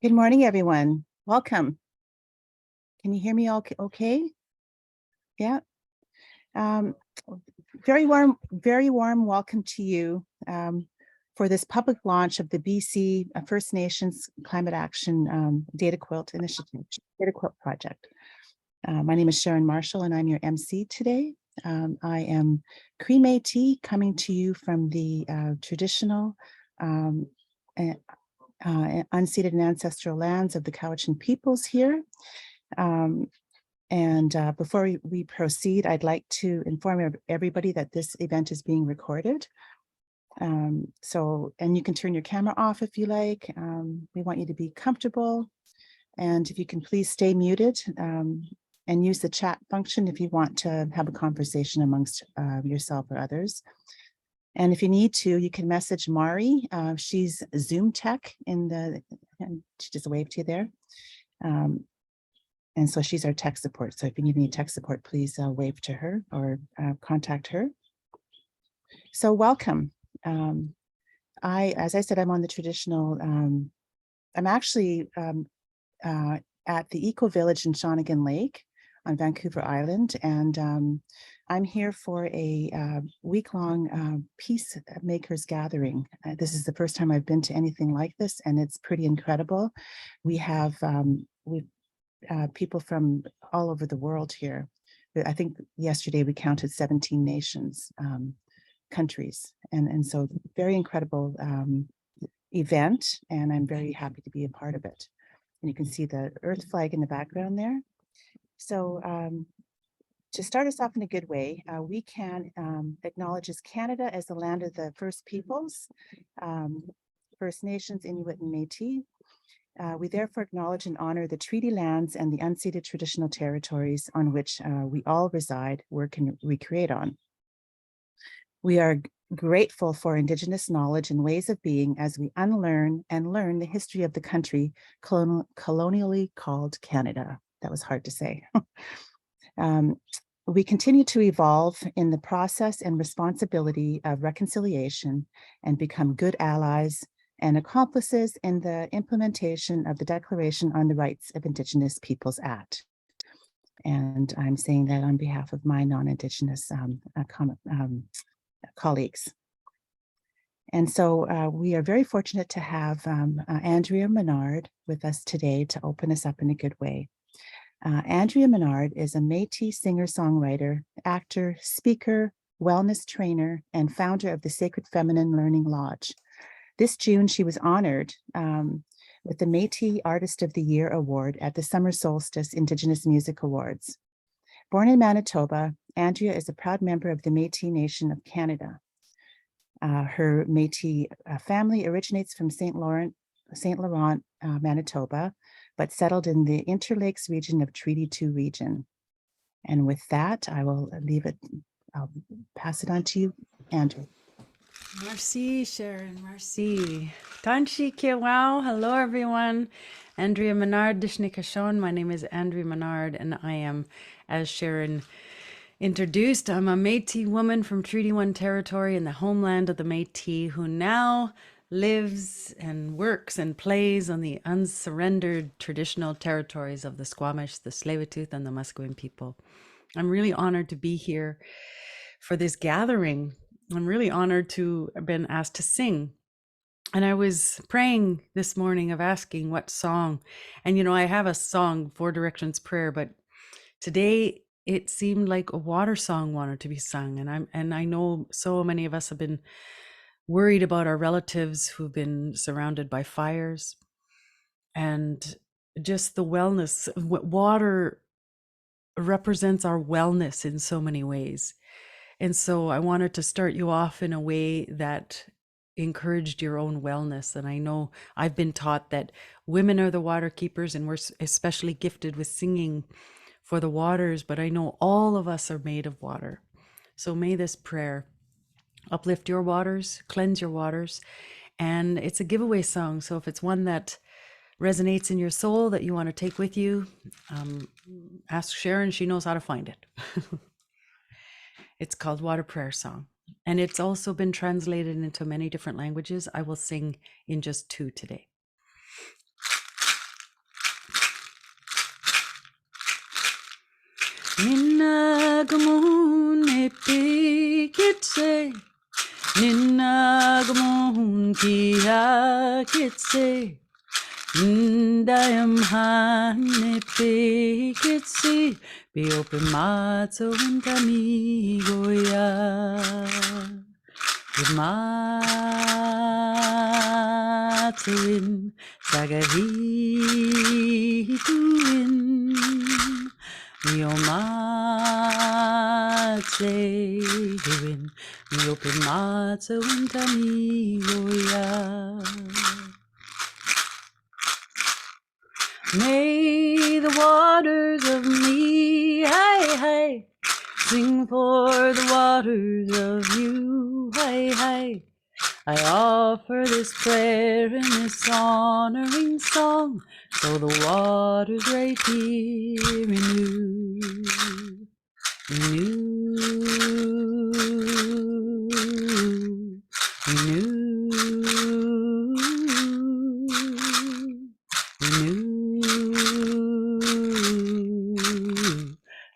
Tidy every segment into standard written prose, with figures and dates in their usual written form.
Good morning, everyone. Welcome. Can you hear me all okay? Yeah. Very warm welcome to you for this public launch of the BC First Nations Climate Action Data Quilt Initiative, Data Quilt Project. My name is Sharon Marshall and I'm your MC today. I am Cree Métis coming to you from the traditional unceded and ancestral lands of the Cowichan peoples here. Before we proceed, I'd like to inform everybody that this event is being recorded. And you can turn your camera off if you like. We want you to be comfortable. And if you can please stay muted and use the chat function if you want to have a conversation amongst yourself or others. And if you need to, you can message Mari. She's Zoom tech and she just waved to you there. And so she's our tech support. So if you need any tech support, please wave to her or contact her. So welcome. As I said, I'm on the traditional, I'm actually at the Eco Village in Shawnigan Lake on Vancouver Island. And I'm here for a week-long peacemakers gathering. This is the first time I've been to anything like this, and it's pretty incredible. We have people from all over the world here. I think yesterday we counted 17 nations, countries, and so very incredible event, and I'm very happy to be a part of it. And you can see the Earth flag in the background there. So to start us off in a good way, we can acknowledge Canada as the land of the First Peoples, First Nations, Inuit, and Métis. We therefore acknowledge and honor the treaty lands and the unceded traditional territories on which we all reside, work, and recreate on. We are grateful for Indigenous knowledge and ways of being as we unlearn and learn the history of the country colonially called Canada. That was hard to say. We continue to evolve in the process and responsibility of reconciliation and become good allies and accomplices in the implementation of the Declaration on the Rights of Indigenous Peoples Act. And I'm saying that on behalf of my non-Indigenous colleagues. And so we are very fortunate to have Andrea Menard with us today to open us up in a good way. Andrea Menard is a Métis singer-songwriter, actor, speaker, wellness trainer, and founder of the Sacred Feminine Learning Lodge. This June, she was honored with the Métis Artist of the Year Award at the Summer Solstice Indigenous Music Awards. Born in Manitoba, Andrea is a proud member of the Métis Nation of Canada. Her Métis family originates from St. Laurent, Manitoba, but settled in the Interlakes region of Treaty 2 region. And with that, I will I'll pass it on to you, Andrew. Merci, Sharon, merci. Tanshi Kiawao, hello everyone. Andrea Menard, Dishnikashon. My name is Andrea Menard, and I am, as Sharon introduced, I'm a Métis woman from Treaty 1 territory in the homeland of the Métis who now lives and works and plays on the unsurrendered traditional territories of the Squamish, the Tsleil-Waututh, and the Musqueam people. I'm really honored to be here for this gathering. I'm really honored to have been asked to sing. And I was praying this morning of asking what song. And, you know, I have a song, Four Directions Prayer, but today it seemed like a water song wanted to be sung. And I know so many of us have been worried about our relatives who've been surrounded by fires, and just the wellness. Water represents our wellness in so many ways. And so I wanted to start you off in a way that encouraged your own wellness. And I know I've been taught that women are the water keepers, and we're especially gifted with singing for the waters, but I know all of us are made of water. So may this prayer uplift your waters, cleanse your waters. And it's a giveaway song. So if it's one that resonates in your soul that you want to take with you, ask Sharon, she knows how to find it. It's called Water Prayer Song. And it's also been translated into many different languages. I will sing in just 2 today. Nina gamun epikitse. Nina gamun kia kitse. Ndayam hane pikitsi. Be open matzo and kamigoya. Matzo Sagahituin Miomatsehin Miopin Matsawin Kamigoya. May the waters of me, hey, hey, sing for the waters of you, hey, hey. I offer this prayer and this honoring song, so the waters right here renew, renew, renew, renew,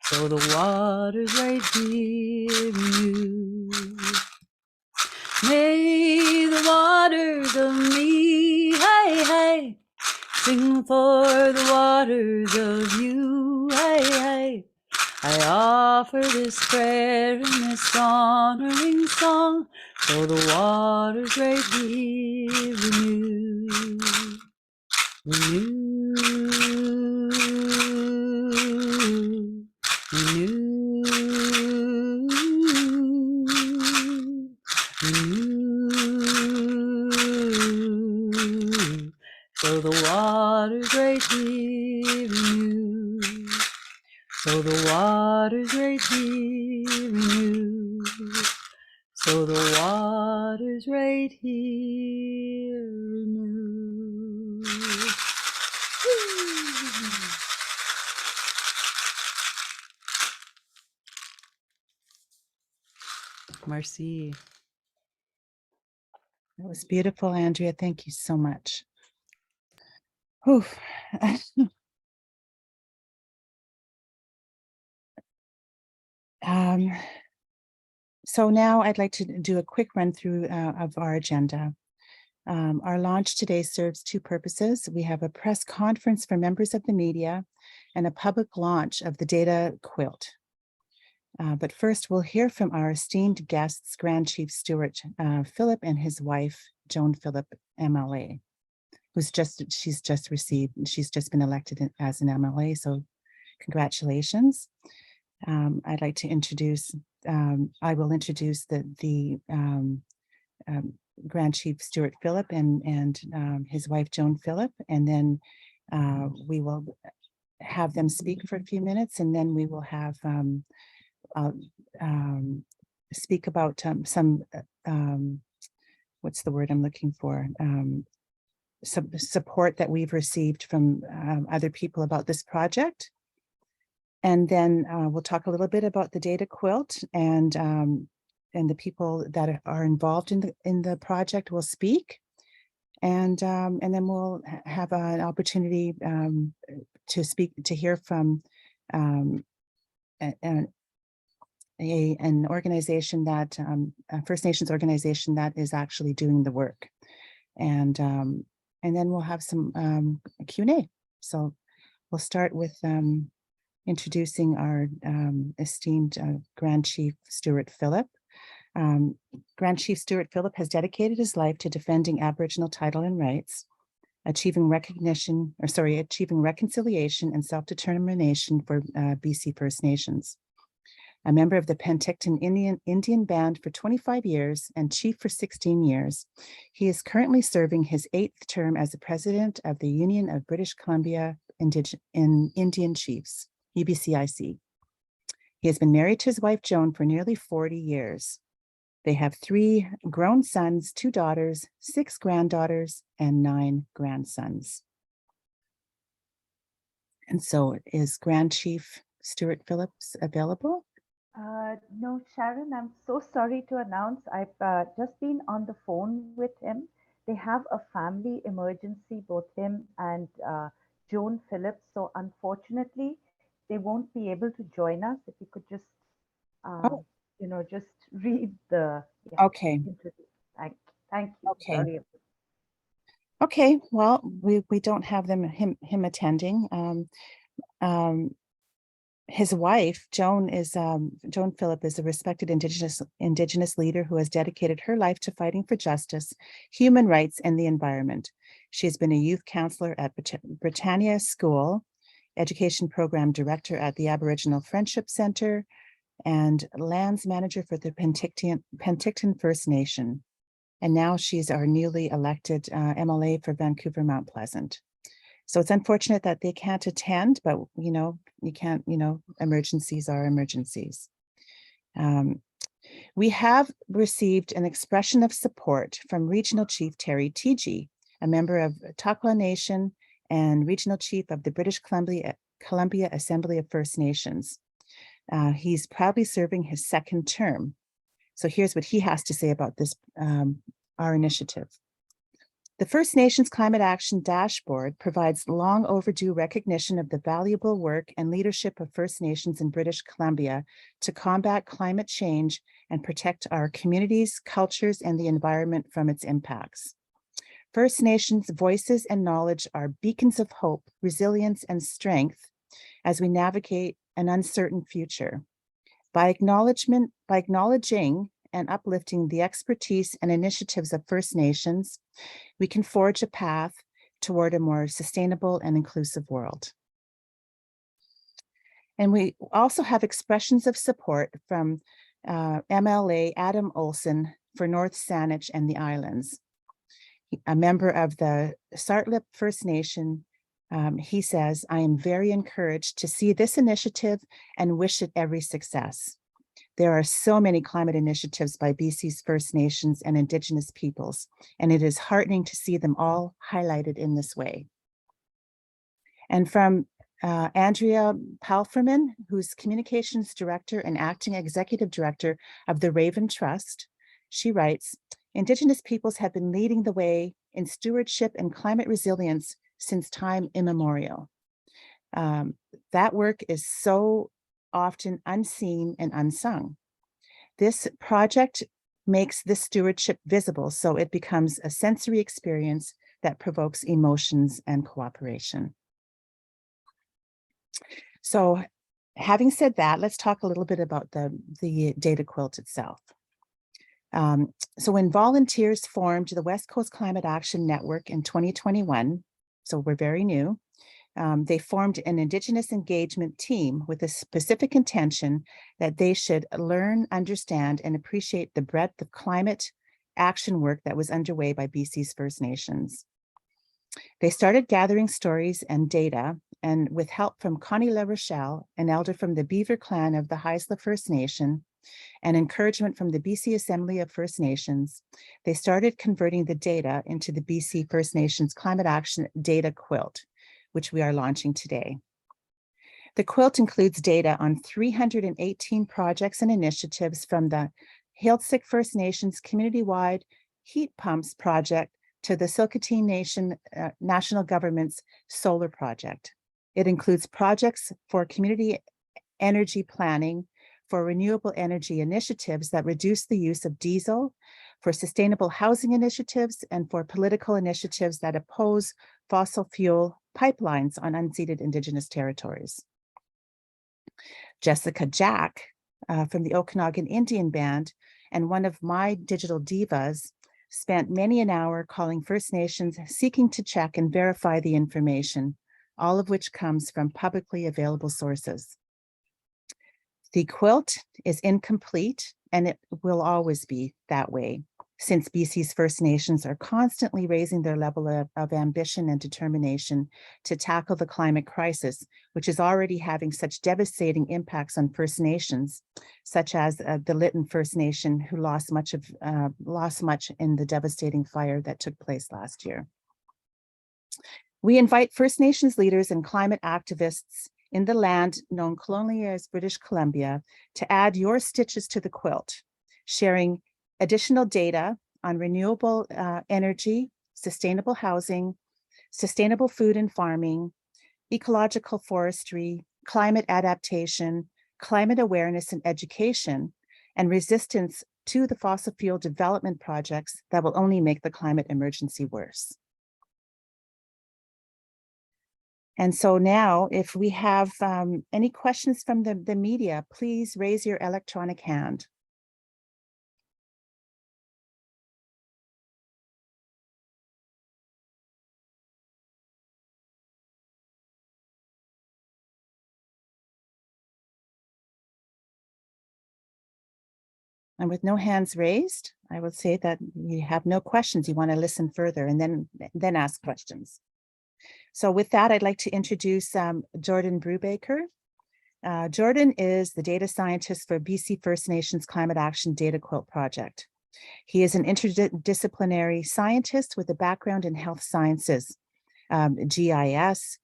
so the waters right here renew. May the waters of me, hey, hey, sing for the waters of you, hey, hey. I offer this prayer and this honoring song, so the waters right here renew, renew, renew. So the waters right here renew. So the waters right here renew. So the waters right here renew. Merci. That was beautiful, Andrea. Thank you so much. Oof. So now I'd like to do a quick run through of our agenda. Our launch today serves two purposes. We have a press conference for members of the media and a public launch of the data quilt. But first, we'll hear from our esteemed guests, Grand Chief Stewart Phillip and his wife, Joan Phillip, MLA, she's just been elected as an MLA, so congratulations. I'd like to introduce, I will introduce the Grand Chief Stewart Phillip and his wife, Joan Phillip, and then we will have them speak for a few minutes, and then we will have speak about some, what's the word I'm looking for? Some support that we've received from other people about this project. And then we'll talk a little bit about the data quilt, and the people that are involved in the project will speak. And then we'll have an opportunity to hear from an organization that a First Nations organization that is actually doing the work, and then we'll have some Q&A. So we'll start with introducing our esteemed Grand Chief Stewart Phillip. Grand Chief Stewart Phillip has dedicated his life to defending Aboriginal title and rights, achieving reconciliation and self-determination for BC First Nations. A member of the Penticton Indian Band for 25 years and chief for 16 years, he is currently serving his 8th term as the president of the Union of British Columbia Indian Chiefs, UBCIC. He has been married to his wife, Joan, for nearly 40 years. They have 3 grown sons, 2 daughters, 6 granddaughters, and 9 grandsons. And so is Grand Chief Stewart Phillips available? No, Sharon, I'm so sorry to announce I've just been on the phone with him. They have a family emergency, both him and Joan Phillips. So unfortunately, they won't be able to join us. If you could just, Oh, just read the, okay, introduce. Thank you. okay. Sorry. Okay, well, we don't have him attending. His wife, Joan Phillip, is a respected indigenous leader who has dedicated her life to fighting for justice, human rights, and the environment. She has been a youth counselor at Britannia School, education program director at the Aboriginal Friendship Center, and lands manager for the Penticton First Nation. And now she's our newly elected MLA for Vancouver-Mount Pleasant. So it's unfortunate that they can't attend, but you can't, emergencies are emergencies. We have received an expression of support from Regional Chief Terry Tigi, a member of Tŝilhqot'in Nation and Regional Chief of the British Columbia Assembly of First Nations. He's proudly serving his second term. So here's what he has to say about this, our initiative. The First Nations Climate Action Dashboard provides long overdue recognition of the valuable work and leadership of First Nations in British Columbia to combat climate change and protect our communities, cultures, and the environment from its impacts. First Nations voices and knowledge are beacons of hope, resilience, and strength as we navigate an uncertain future. By acknowledging and uplifting the expertise and initiatives of First Nations, we can forge a path toward a more sustainable and inclusive world. And we also have expressions of support from MLA Adam Olson for North Saanich and the Islands. A member of the Tsartlip First Nation, he says, "I am very encouraged to see this initiative and wish it every success. There are so many climate initiatives by BC's First Nations and Indigenous peoples, and it is heartening to see them all highlighted in this way." And from Andrea Palferman, who's Communications Director and Acting Executive Director of the Raven Trust, she writes, "Indigenous peoples have been leading the way in stewardship and climate resilience since time immemorial." That work is so often unseen and unsung. This project makes this stewardship visible, so it becomes a sensory experience that provokes emotions and cooperation. So having said that, let's talk a little bit about the data quilt itself. So when volunteers formed the West Coast Climate Action Network in 2021, so we're very new, they formed an Indigenous engagement team with a specific intention that they should learn, understand, and appreciate the breadth of climate action work that was underway by BC's First Nations. They started gathering stories and data, and with help from Connie La Rochelle, an elder from the Beaver Clan of the Heiltsuk First Nation, and encouragement from the BC Assembly of First Nations, they started converting the data into the BC First Nations Climate Action Data Quilt, which we are launching today. The quilt includes data on 318 projects and initiatives from the Heiltsuk First Nation's community-wide heat pumps project to the Tŝilhqot'in National Government's solar project. It includes projects for community energy planning, for renewable energy initiatives that reduce the use of diesel, for sustainable housing initiatives, and for political initiatives that oppose fossil fuel pipelines on unceded Indigenous territories. Jessica Jack from the Okanagan Indian Band and one of my digital divas spent many an hour calling First Nations, seeking to check and verify the information, all of which comes from publicly available sources. The quilt is incomplete, and it will always be that way, since BC's First Nations are constantly raising their level of ambition and determination to tackle the climate crisis, which is already having such devastating impacts on First Nations, such as the Lytton First Nation, who lost much in the devastating fire that took place last year. We invite First Nations leaders and climate activists in the land known colonially as British Columbia to add your stitches to the quilt, sharing additional data on renewable energy, sustainable housing, sustainable food and farming, ecological forestry, climate adaptation, climate awareness and education, and resistance to the fossil fuel development projects that will only make the climate emergency worse. And so now, if we have any questions from the media, please raise your electronic hand. And with no hands raised, I would say that you have no questions. You want to listen further and then ask questions. So with that, I'd like to introduce Jordan Brubaker. Jordan is the data scientist for BC First Nations Climate Action Data Quilt project. He is an interdisciplinary scientist with a background in health sciences, GIS,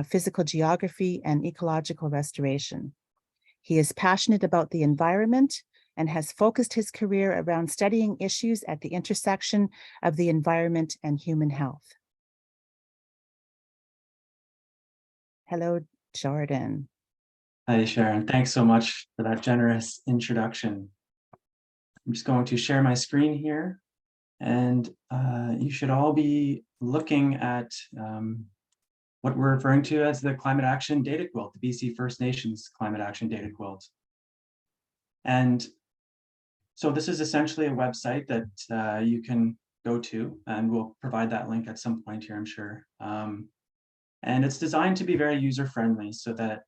physical geography, and ecological restoration. He is passionate about the environment and has focused his career around studying issues at the intersection of the environment and human health. Hello, Jordan. Hi, Sharon. Thanks so much for that generous introduction. I'm just going to share my screen here, and you should all be looking at what we're referring to as the Climate Action Data Quilt, the BC First Nations Climate Action Data Quilt. And so this is essentially a website that you can go to, and we'll provide that link at some point here, I'm sure. And it's designed to be very user-friendly so that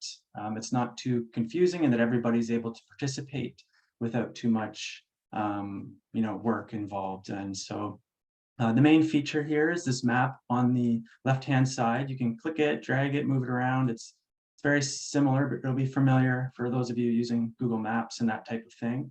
it's not too confusing and that everybody's able to participate without too much work involved. And so the main feature here is this map on the left-hand side. You can click it, drag it, move it around. It's very similar, but it'll be familiar for those of you using Google Maps and that type of thing.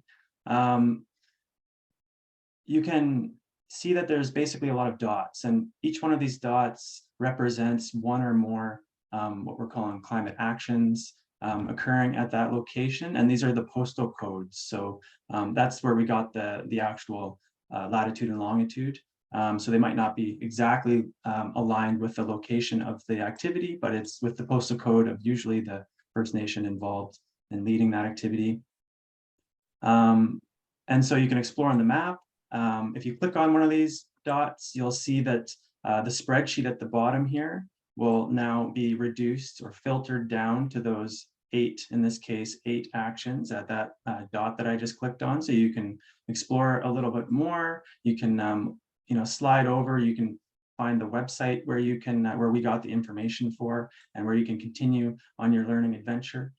You can see that there's basically a lot of dots, and each one of these dots represents one or more what we're calling climate actions occurring at that location, and these are the postal codes. So that's where we got the actual latitude and longitude. So they might not be exactly aligned with the location of the activity, but it's with the postal code of usually the First Nation involved in leading that activity. And so you can explore on the map. If you click on one of these dots, you'll see that the spreadsheet at the bottom here will now be reduced or filtered down to those 8, in this case, 8 actions at that dot that I just clicked on. So you can explore a little bit more. You can slide over. You can find the website where you can where we got the information for, and where you can continue on your learning adventure.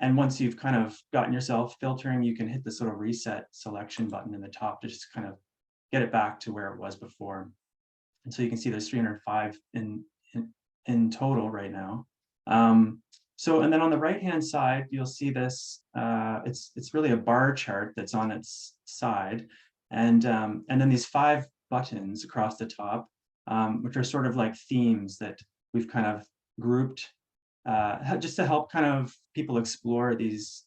And once you've kind of gotten yourself filtering, you can hit this little reset selection button in the top to just kind of get it back to where it was before. And so you can see there's 305 in total right now. And then on the right-hand side, you'll see this, it's really a bar chart that's on its side. And then these 5 buttons across the top, which are sort of like themes that we've kind of grouped just to help kind of people explore these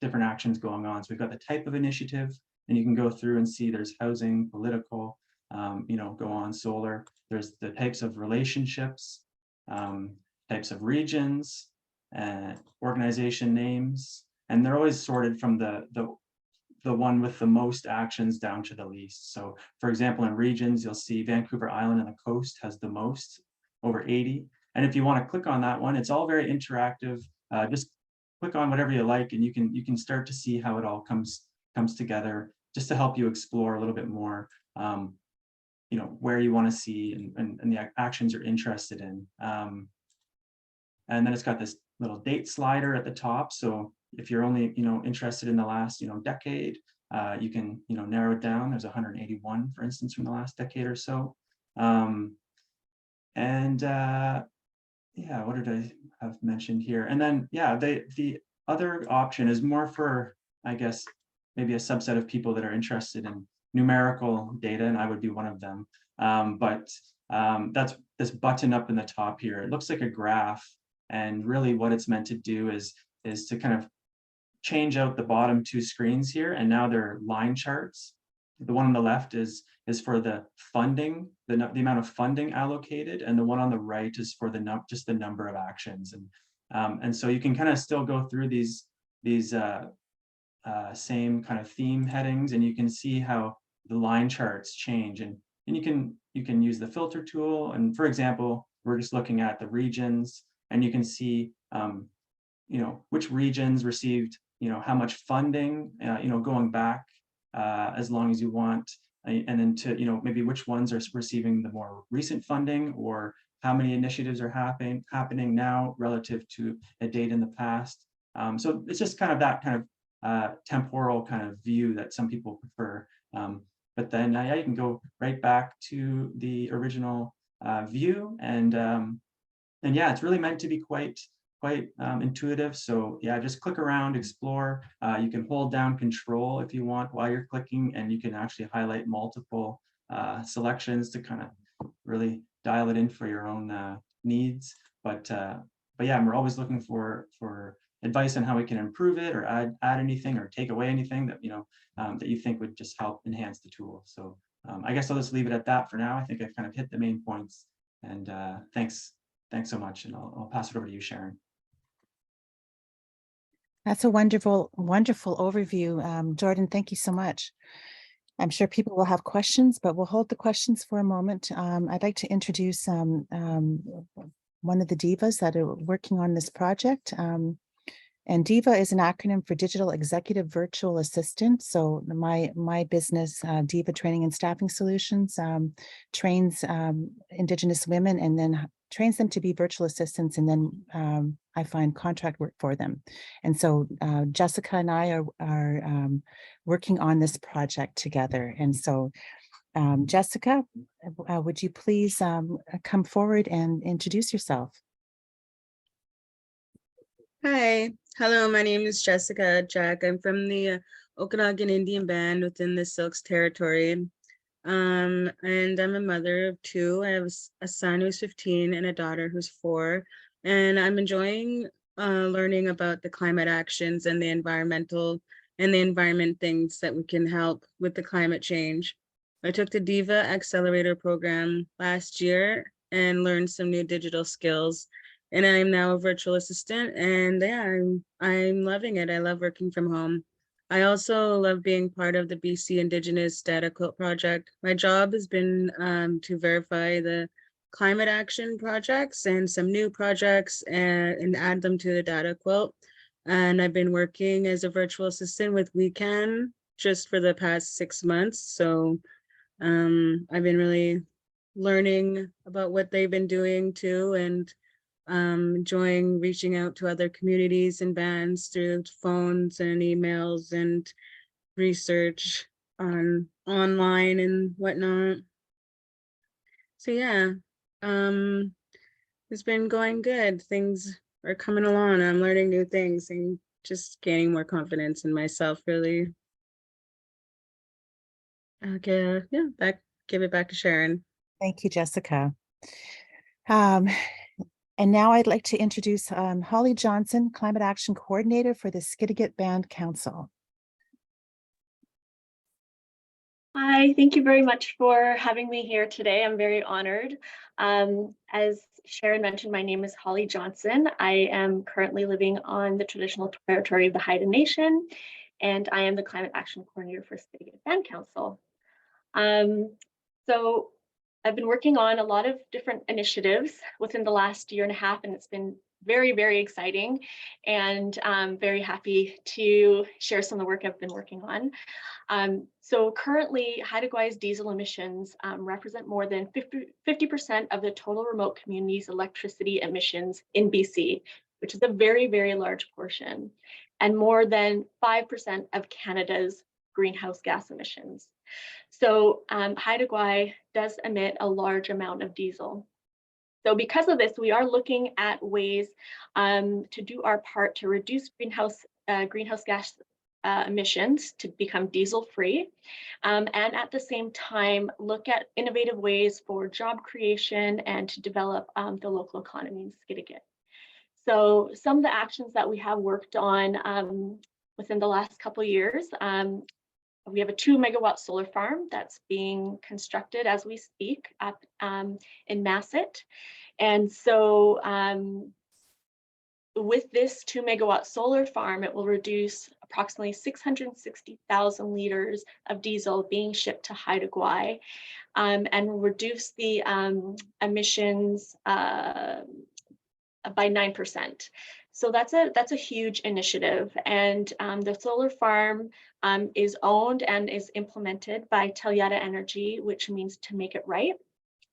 different actions going on. So we've got the type of initiative, and you can go through and see there's housing, political, go on, solar. There's the types of relationships, types of regions, organization names, and they're always sorted from the one with the most actions down to the least. So for example, in regions, you'll see Vancouver Island and the coast has the most, over 80. And if you want to click on that one, it's all very interactive. Just click on whatever you like, and you can start to see how it all comes together, just to help you explore a little bit more, where you want to see and the actions you're interested in. And then it's got this little date slider at the top. So if you're only interested in the last decade, you can narrow it down. There's 181, for instance, from the last decade or so. Yeah, what did I have mentioned here? And then, yeah, the other option is more for, I guess, maybe a subset of people that are interested in numerical data, and I would be one of them. That's this button up in the top here. It looks like a graph, and really what it's meant to do is to kind of change out the bottom 2 screens here, and now they're line charts. The one on the left is for the funding, the amount of funding allocated, and the one on the right is for just the number of actions. And And so you can kind of still go through these same kind of theme headings, and you can see how the line charts change, and you can use the filter tool. And for example, we're just looking at the regions, and you can see which regions received how much funding going back as long as you want, and then to maybe which ones are receiving the more recent funding, or how many initiatives are happening now relative to a date in the past. So it's just kind of that kind of temporal kind of view that some people prefer. But then yeah, you can go right back to the original view, and yeah, it's really meant to be quite intuitive. So yeah, just click around, explore. You can hold down Control if you want while you're clicking, and you can actually highlight multiple selections to kind of really dial it in for your own needs. But yeah, we're always looking for advice on how we can improve it, or add anything, or take away anything that that you think would just help enhance the tool. So I guess I'll just leave it at that for now. I think I've kind of hit the main points, and thanks so much, and I'll pass it over to you, Sharon. That's a wonderful overview. Jordan, thank you so much. I'm sure people will have questions, but we'll hold the questions for a moment. I'd like to introduce one of the divas that are working on this project. And DIVA is an acronym for Digital Executive Virtual Assistant. So my business, DIVA Training and Staffing Solutions, trains Indigenous women and then trains them to be virtual assistants, and then I find contract work for them. And so Jessica and I are working on this project together. And so Jessica, would you please come forward and introduce yourself? Hi, hello, my name is Jessica Jack. I'm from the Okanagan Indian Band within the Silks Territory. And I'm a mother of two. I have a son who's 15 and a daughter who's 4. And I'm enjoying learning about the climate actions and the environment things that we can help with the climate change. I took the DIVA Accelerator program last year and learned some new digital skills. And I'm now a virtual assistant, and yeah, I'm loving it. I love working from home. I also love being part of the BC Indigenous Data Quilt project. My job has been to verify the climate action projects and some new projects and add them to the data quilt. And I've been working as a virtual assistant with WeCan just for the past 6 months. So I've been really learning about what they've been doing too, and enjoying reaching out to other communities and bands through phones and emails and research on online and whatnot. So yeah, it's been going good. Things are coming along. I'm learning new things and just gaining more confidence in myself, really. Okay, yeah, give it back to Sharon. Thank you, Jessica. And now I'd like to introduce Holly Johnson, Climate Action Coordinator for the Skidegate Band Council. Hi, thank you very much for having me here today. I'm very honored. As Sharon mentioned, my name is Holly Johnson. I am currently living on the traditional territory of the Haida Nation, and I am the Climate Action Coordinator for Skidegate Band Council. So I've been working on a lot of different initiatives within the last year and a half, and it's been very, very exciting, and I'm very happy to share some of the work I've been working on. So currently, Haida Gwai's diesel emissions represent more than 50% of the total remote communities' electricity emissions in BC, which is a very, very large portion, and more than 5% of Canada's greenhouse gas emissions. So Haida Gwaii does emit a large amount of diesel. So because of this, we are looking at ways to do our part to reduce greenhouse gas emissions to become diesel free, and at the same time look at innovative ways for job creation and to develop the local economy in Skidegate. So some of the actions that we have worked on within the last couple of years, we have a 2-megawatt solar farm that's being constructed as we speak up in Masset. And so with this 2 megawatt solar farm, it will reduce approximately 660,000 liters of diesel being shipped to Haida Gwaii, and will reduce the emissions by 9%. So that's a huge initiative, and the solar farm is owned and is implemented by Telyata Energy, which means to make it right.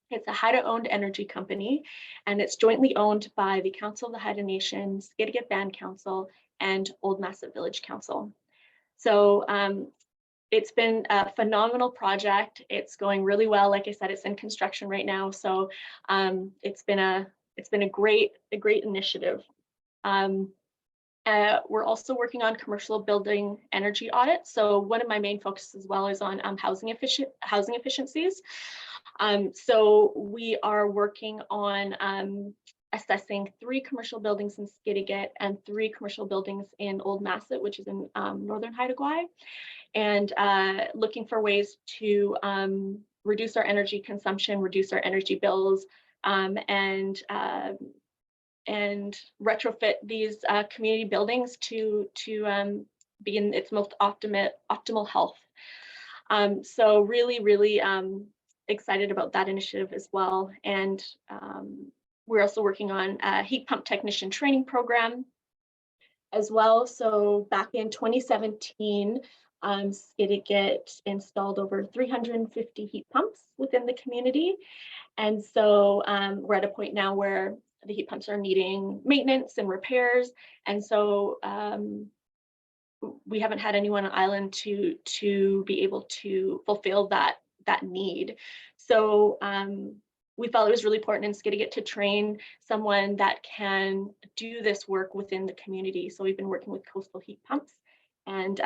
It's a Haida-owned energy company, and it's jointly owned by the Council of the Haida Nation, Skidegate Band Council, and Old Masset Village Council. So it's been a phenomenal project. It's going really well. Like I said, it's in construction right now. So it's been a great initiative. We're also working on commercial building energy audits. So one of my main focuses as well is on housing efficiencies. So we are working on assessing 3 commercial buildings in Skidegate and 3 commercial buildings in Old Masset, which is in northern Haida Gwaii, and looking for ways to reduce our energy consumption, reduce our energy bills, and retrofit these community buildings to be in its most optimal health. So really excited about that initiative as well. And we're also working on a heat pump technician training program as well. So back in 2017, Skidegate installed over 350 heat pumps within the community. And so we're at a point now where the heat pumps are needing maintenance and repairs. And so we haven't had anyone on island to be able to fulfill that need. So we felt it was really important in Skidegate to train someone that can do this work within the community. So we've been working with Coastal Heat Pumps, and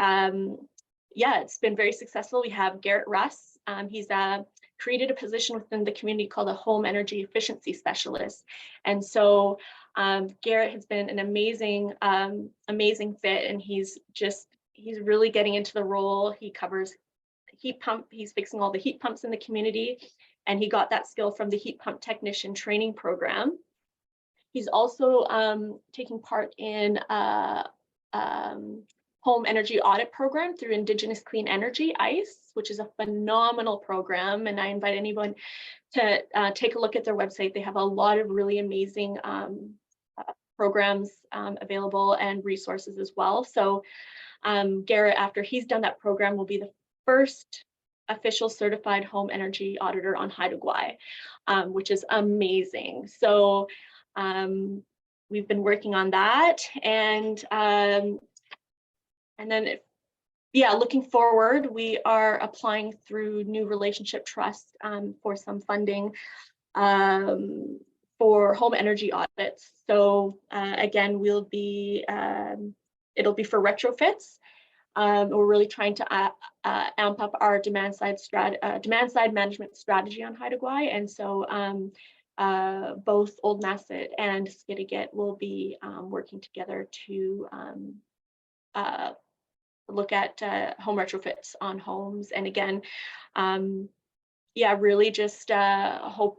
yeah, it's been very successful. We have Garrett Russ. He's created a position within the community called a home energy efficiency specialist. And so Garrett has been an amazing fit, and he's really getting into the role. He covers heat pump, he's fixing all the heat pumps in the community, and he got that skill from the heat pump technician training program. He's also taking part in home energy audit program through Indigenous Clean Energy, ICE, which is a phenomenal program. And I invite anyone to take a look at their website. They have a lot of really amazing programs available and resources as well. So Garrett, after he's done that program, will be the first official certified home energy auditor on Haida Gwaii, which is amazing. So we've been working on that, and then, yeah, looking forward, we are applying through New Relationship Trust for some funding for home energy audits. So again, it'll be for retrofits. We're really trying to amp up our demand side management strategy on Haida Gwaii, and so both Old Masset and Skidegate will be working together to look at home retrofits on homes. And again, yeah, really just hope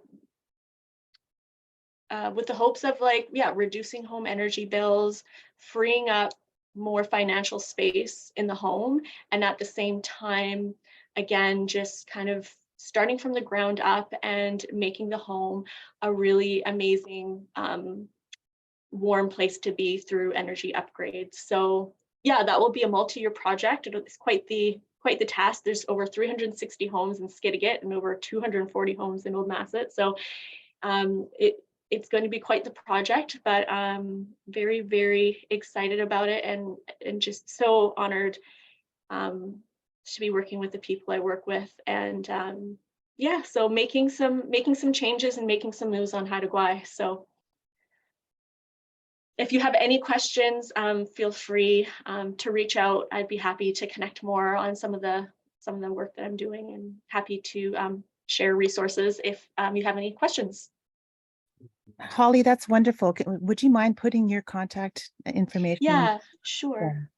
with the hopes of reducing home energy bills, freeing up more financial space in the home, and at the same time, again, just kind of starting from the ground up and making the home a really amazing, warm place to be through energy upgrades. So yeah, that will be a multi-year project. It's quite the task. There's over 360 homes in Skidegate and over 240 homes in Old Masset. So it's going to be quite the project, but very, very excited about it, and just so honored to be working with the people I work with. And yeah, so making some changes and making some moves on Haida Gwaii. So if you have any questions, feel free to reach out. I'd be happy to connect more on some of the work that I'm doing, and happy to share resources if you have any questions. Holly, that's wonderful. Would you mind putting your contact information? Yeah, sure.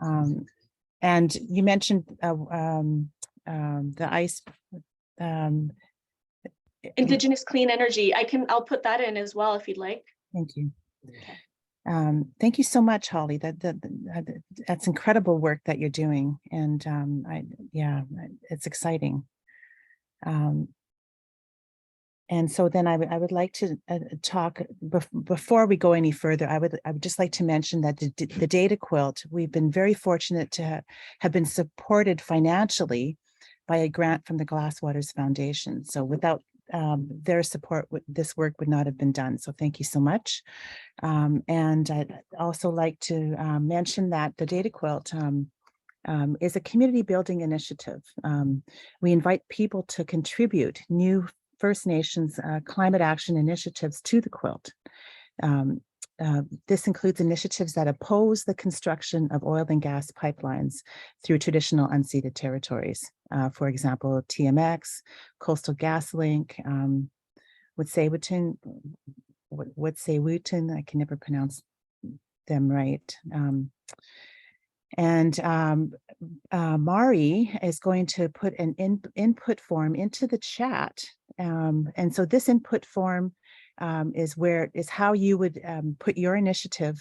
And you mentioned the ICE. Indigenous Clean Energy. I'll put that in as well if you'd like. Thank you. Okay. Thank you so much, Holly. That's incredible work that you're doing, and it's exciting. And so then I would like to talk before we go any further. I would just like to mention that the Data Quilt, we've been very fortunate to have been supported financially by a grant from the Glasswaters Foundation. So without their support, this work would not have been done. So thank you so much. And I'd also like to mention that the Data Quilt is a community building initiative. We invite people to contribute new First Nations climate action initiatives to the Quilt. This includes initiatives that oppose the construction of oil and gas pipelines through traditional unceded territories. For example, TMX, Coastal GasLink, Wet'suwet'en, I can never pronounce them right. Mari is going to put an input form into the chat. And so this input form is how you would put your initiative,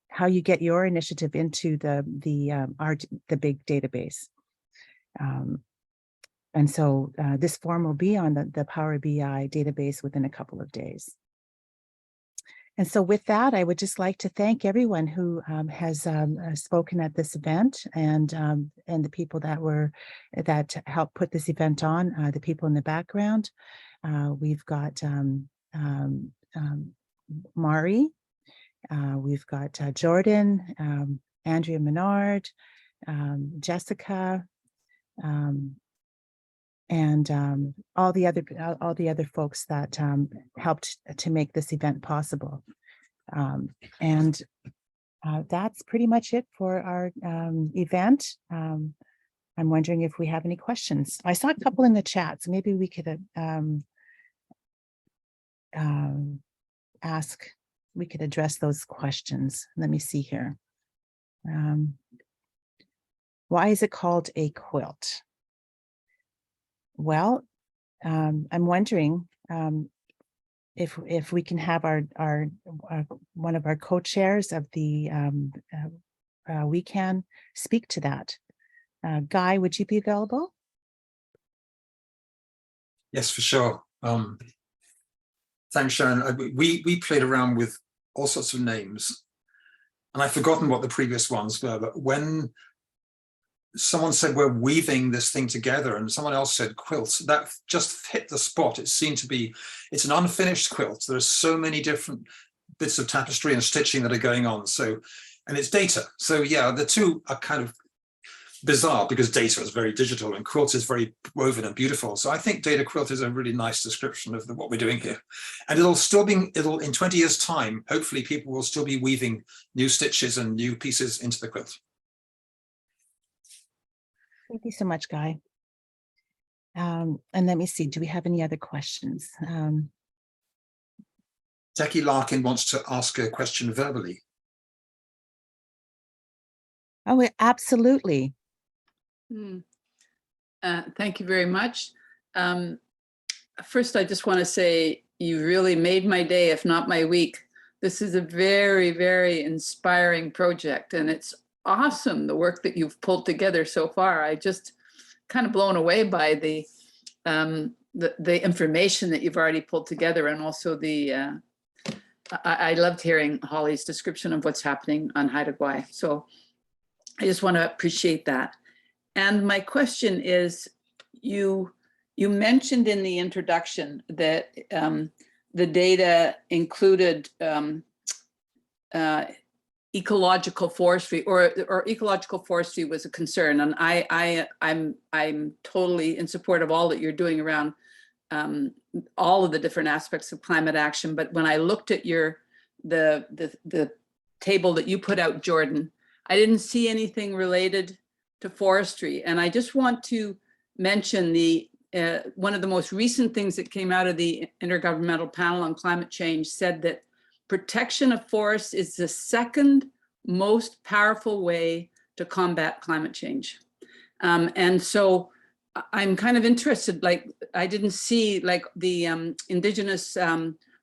how you get your initiative into the big database. And so this form will be on the Power BI database within a couple of days. And so with that, I would just like to thank everyone who has spoken at this event, and the people that helped put this event on, the people in the background. We've got Mari, we've got Jordan, Andrea Menard, Jessica, and all the other folks that helped to make this event possible. That's pretty much it for our event. I'm wondering if we have any questions. I saw a couple in the chat, so maybe we could address those questions. Let me see here. Why is it called a quilt? Well, I'm wondering if we can have our one of our co-chairs of the we can speak to that. Guy, would you be available? Yes, for sure. Thanks, Sharon. We played around with all sorts of names, and I've forgotten what the previous ones were, but when someone said we're weaving this thing together and someone else said quilts, that just hit the spot. It seemed to be, it's an unfinished quilt. There are so many different bits of tapestry and stitching that are going on. So, and it's data. So yeah, the two are kind of bizarre because data is very digital and quilt is very woven and beautiful. So I think data quilt is a really nice description of what we're doing here. And it'll in 20 years time, hopefully people will still be weaving new stitches and new pieces into the quilt. Thank you so much, Guy. And let me see, do we have any other questions? Jackie Larkin wants to ask a question verbally. Oh, absolutely. Thank you very much. First, I just want to say you really made my day, if not my week. This is a very, very inspiring project, and it's awesome the work that you've pulled together so far. I just kind of blown away by the information that you've already pulled together, and also I loved hearing Holly's description of what's happening on Haida Gwaii. So I just want to appreciate that. And my question is, you mentioned in the introduction that the data included ecological forestry, or ecological forestry was a concern, and I'm totally in support of all that you're doing around all of the different aspects of climate action. But when I looked at the table that you put out, Jordan, I didn't see anything related to forestry. And I just want to mention one of the most recent things that came out of the Intergovernmental Panel on Climate Change said that protection of forests is the second most powerful way to combat climate change. And so I'm kind of interested, like, I didn't see like the Indigenous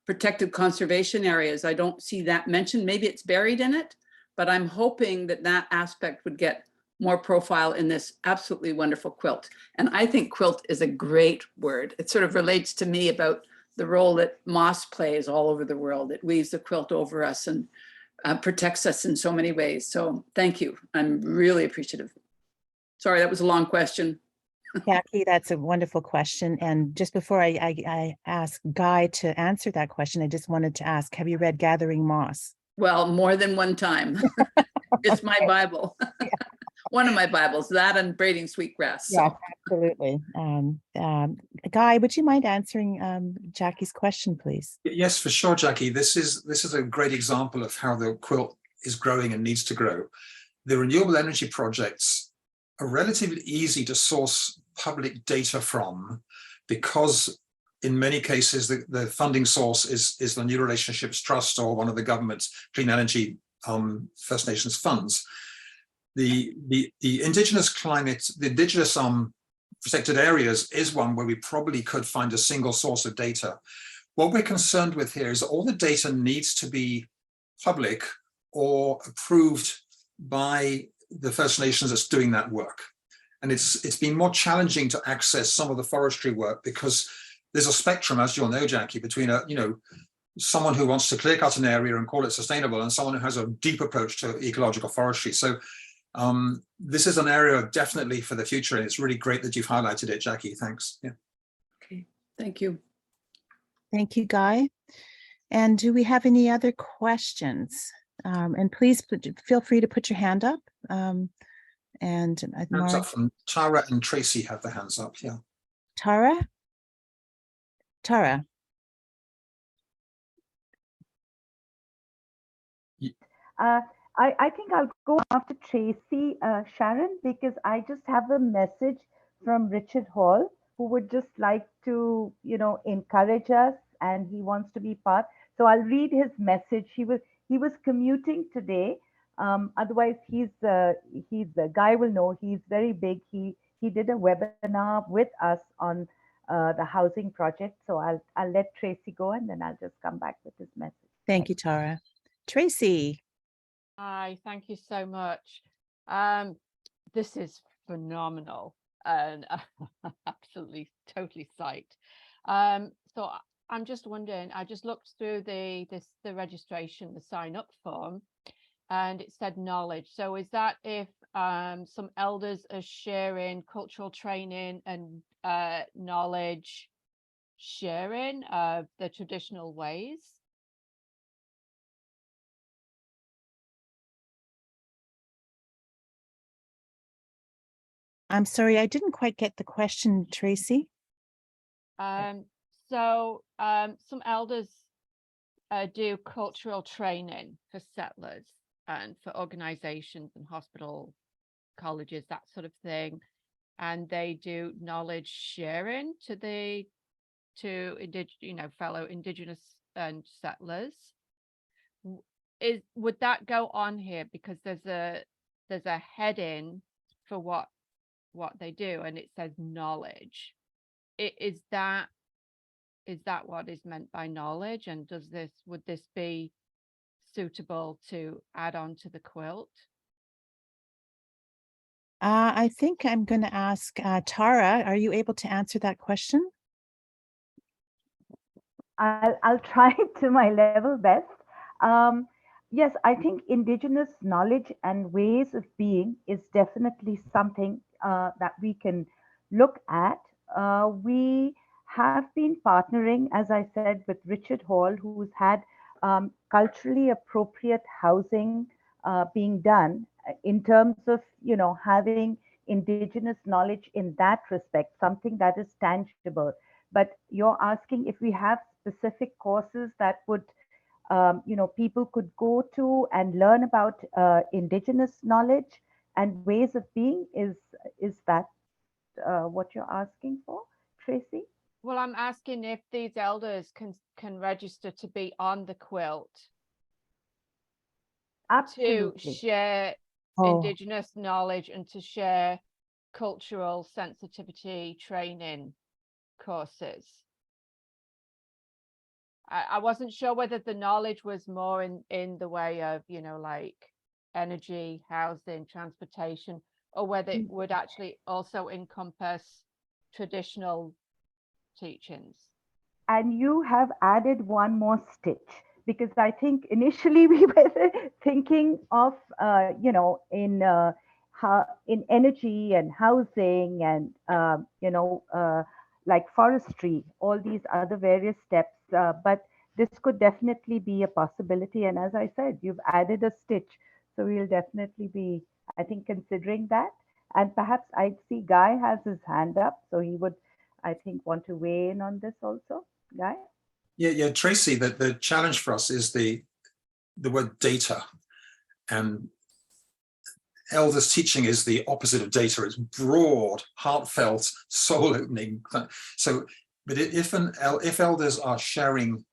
protected conservation areas. I don't see that mentioned. Maybe it's buried in it, but I'm hoping that that aspect would get more profile in this absolutely wonderful quilt. And I think quilt is a great word. It sort of relates to me about the role that moss plays all over the world. It weaves the quilt over us and protects us in so many ways. So thank you. I'm really appreciative. Sorry, that was a long question. Jackie, that's a wonderful question. And just before I ask Guy to answer that question, I just wanted to ask, have you read Gathering Moss? Well, more than one time. It's my Bible. One of my Bibles, that and Braiding Sweetgrass. So. Yeah, absolutely. Guy, would you mind answering Jackie's question, please? Yes, for sure, Jackie. This is a great example of how the quilt is growing and needs to grow. The renewable energy projects are relatively easy to source public data from, because in many cases the funding source is the New Relationships Trust or one of the government's clean energy First Nations funds. The indigenous climate, the indigenous protected areas is one where we probably could find a single source of data. What we're concerned with here is all the data needs to be public or approved by the First Nations that's doing that work. And it's been more challenging to access some of the forestry work because there's a spectrum, as you'll know, Jackie, between someone who wants to clear cut an area and call it sustainable and someone who has a deep approach to ecological forestry. So this is an area definitely for the future, and it's really great that you've highlighted it, Jackie. Thanks. Yeah. Okay, thank you. Thank you, Guy. And do we have any other questions? And please feel free to put your hand up. And Hands up from Tara and Tracy have their hands up. Yeah. Tara? Tara. I think I'll go after Tracy, Sharon, because I just have a message from Richard Hall, who would just like to, encourage us, and he wants to be part. So I'll read his message. He was commuting today. Otherwise, he's the Guy will know. He's very big. He did a webinar with us on the housing project. So I'll let Tracy go, and then I'll just come back with his message. Thank you, Tara. Tracy. Hi, thank you so much. This is phenomenal and absolutely totally psyched. So I'm just wondering, I just looked through the registration, the sign up form, and it said knowledge. So is that if some elders are sharing cultural training and knowledge sharing of the traditional ways? I'm sorry, I didn't quite get the question, Tracy. So some elders do cultural training for settlers and for organizations and hospital, colleges, that sort of thing. And they do knowledge sharing to fellow Indigenous and settlers. Would that go on here? Because there's a heading for what they do, and it says knowledge. Is that what is meant by knowledge? And would this be suitable to add on to the quilt? I think I'm going to ask Tara. Are you able to answer that question? I'll try to my level best. Yes, I think Indigenous knowledge and ways of being is definitely something that we can look at. We have been partnering, as I said, with Richard Hall, who's had culturally appropriate housing being done in terms of, having Indigenous knowledge in that respect, something that is tangible. But you're asking if we have specific courses that would people could go to and learn about Indigenous knowledge and ways of being. Is that what you're asking for, Tracy? Well, I'm asking if these elders can register to be on the quilt. Absolutely. To share Indigenous knowledge and to share cultural sensitivity training courses. I wasn't sure whether the knowledge was more in the way of, you know, like energy, housing, transportation, or whether it would actually also encompass traditional teachings. And you have added one more stitch, because I think initially we were thinking of, you know, in energy and housing and, you know, like forestry, all these other various steps. But this could definitely be a possibility. And as I said, you've added a stitch. So we'll definitely be, I think, considering that. And perhaps I see Guy has his hand up. So he would, I think, want to weigh in on this also. Guy? Yeah, Tracy, the challenge for us is the word data. And elders teaching is the opposite of data. It's broad, heartfelt, soul opening. So, but if elders are sharing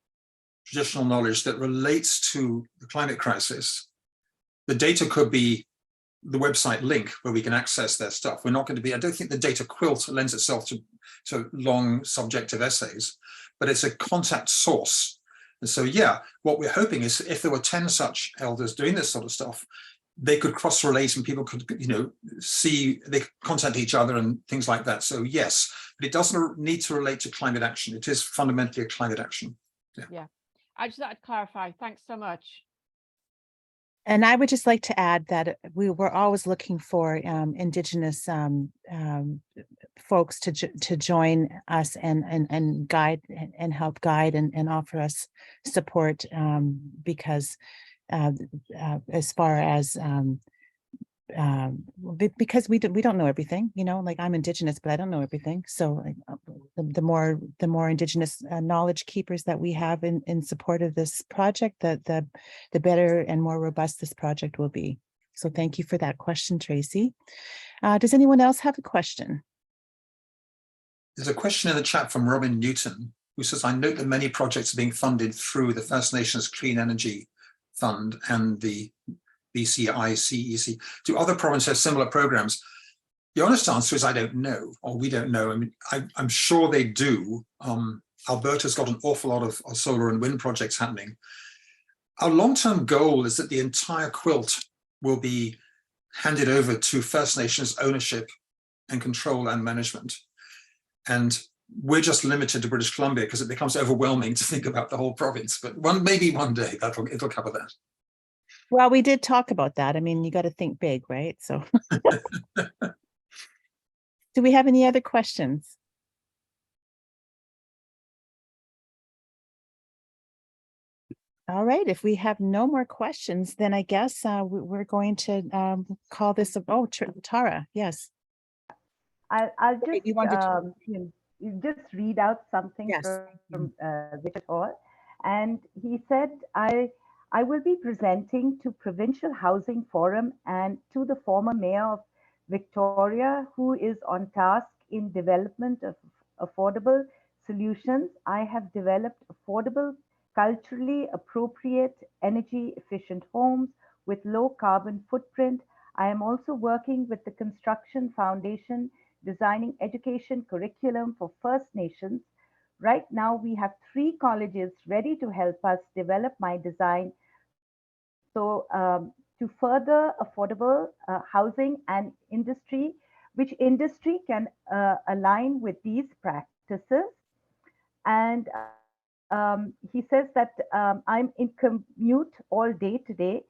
traditional knowledge that relates to the climate crisis, the data could be the website link where we can access their stuff. We're not going to be, I don't think the data quilt lends itself to long subjective essays, but it's a contact source. And so, yeah, what we're hoping is if there were 10 such elders doing this sort of stuff, they could cross-relate and people could, you know, see, they could contact each other and things like that. So yes, but it doesn't need to relate to climate action. It is fundamentally a climate action. Yeah. I just like to clarify. Thanks so much. And I would just like to add that we were always looking for Indigenous folks to join us and guide and help guide and offer us support, because as far as because we don't know everything, you know, like I'm Indigenous, but I don't know everything. So the more Indigenous knowledge keepers that we have in support of this project, the better and more robust this project will be. So thank you for that question, Tracy. Does anyone else have a question? There's a question in the chat from Robin Newton, who says, I note that many projects are being funded through the First Nations Clean Energy Fund and the BCICEC. Do other provinces have similar programs? The honest answer is I don't know, or we don't know. I mean, I'm sure they do. Alberta's got an awful lot of solar and wind projects happening. Our long-term goal is that the entire quilt will be handed over to First Nations ownership and control and management. And we're just limited to British Columbia because it becomes overwhelming to think about the whole province. But maybe one day it'll cover that. Well, we did talk about that. I mean, you got to think big, right? So do we have any other questions? All right, if we have no more questions, then I guess we're going to call this, Tara, yes. I'll just, you wanted to... you just read out something from Richard Hall. And he said, I will be presenting to Provincial Housing Forum and to the former Mayor of Victoria, who is on task in development of affordable solutions. I have developed affordable, culturally appropriate, energy efficient homes with low carbon footprint. I am also working with the Construction Foundation, designing education curriculum for First Nations. Right now, we have 3 colleges ready to help us develop my design. So to further affordable housing and industry, which industry can align with these practices. And he says that I'm in commute all day today,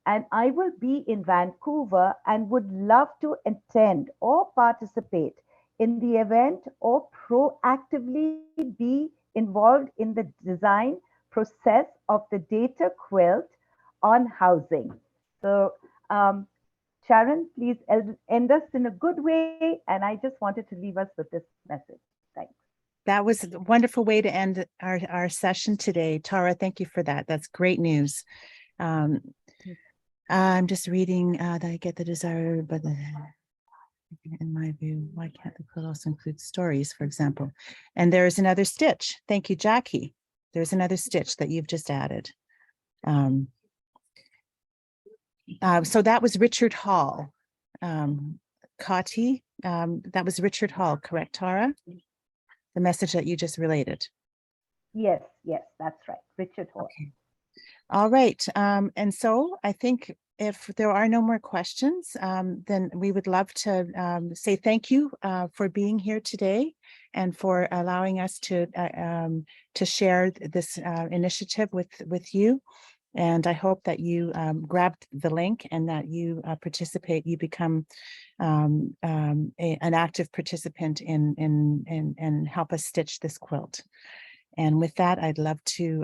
and I will be in Vancouver and would love to attend or participate in the event or proactively be involved in the design process of the data quilt on housing. So Sharon, please end us in a good way. And I just wanted to leave us with this message. Thanks. That was a wonderful way to end our session today. Tara, thank you for that. That's great news. I'm just reading that I get the desire, but in my view, why can't the quilt also include stories, for example? And there is another stitch. Thank you, Jackie. There's another stitch that you've just added. So that was Richard Hall. Kati, that was Richard Hall, correct, Tara? The message that you just related. Yes, that's right. Richard Hall. Okay. All right. And so I think if there are no more questions, then we would love to say thank you for being here today and for allowing us to share this initiative with you. And I hope that you grabbed the link and that you participate, you become an active participant and help us stitch this quilt. And with that, I'd love to,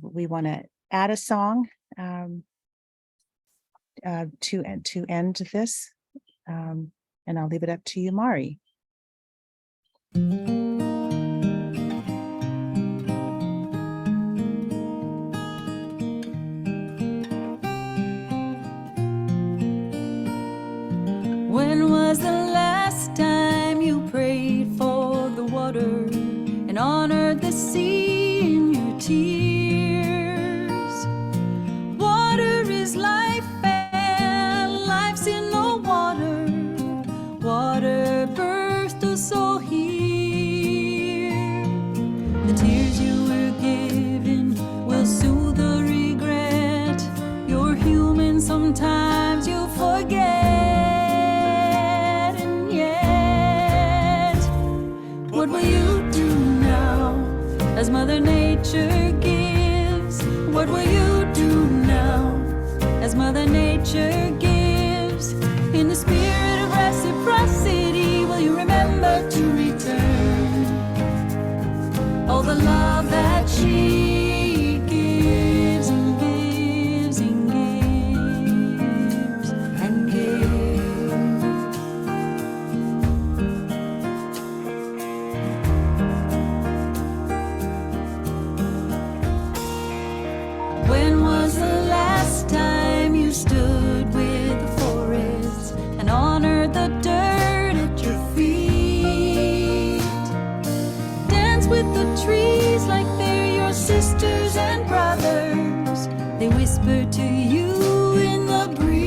we want to add a song to end this. And I'll leave it up to you, Mari. When was the last time you prayed for the water and honored the sea in your tears? Water is life and life's in the water. Water birthed us all here. The tears you were given will soothe the regret. You're human, sometimes you forget. What will you do now as Mother Nature gives? What will you do now as Mother Nature gives? In the spirit of reciprocity, will you remember to return all the love that she gives and gives and gives and gives? When was the last time you stood with the forest and honored the dirt at your feet? Dance with the trees like they're your sisters and brothers. They whisper to you in the breeze.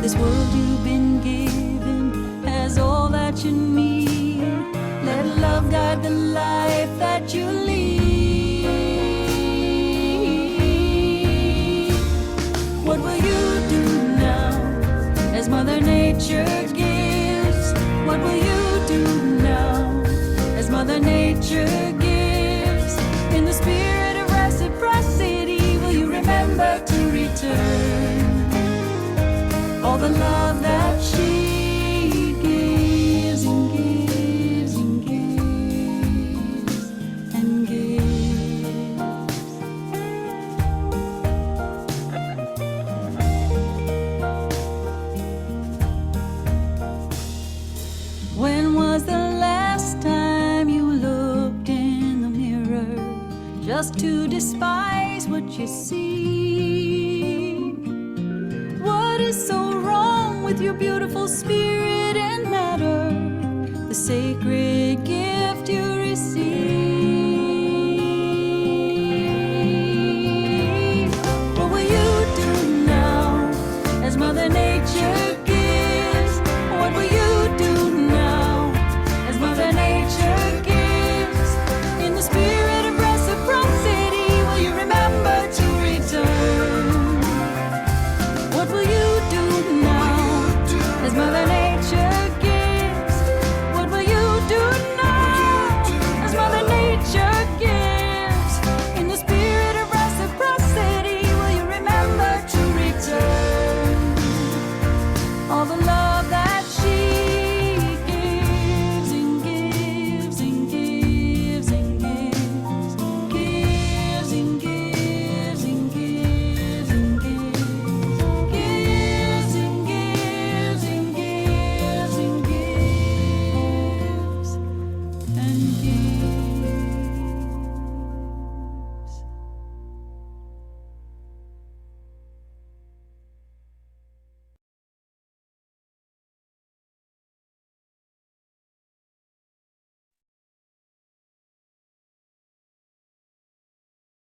This world you've been given has all that you need. Let love guide the life that you lead. What will you do now as Mother Nature gives? What will you do now as Mother Nature gives? In the spirit of reciprocity, will you remember to return all the love that she gives and gives and gives and gives? When was the last time you looked in the mirror just to despise what you see? What is so wrong with your beautiful spirit and matter, the sacred gift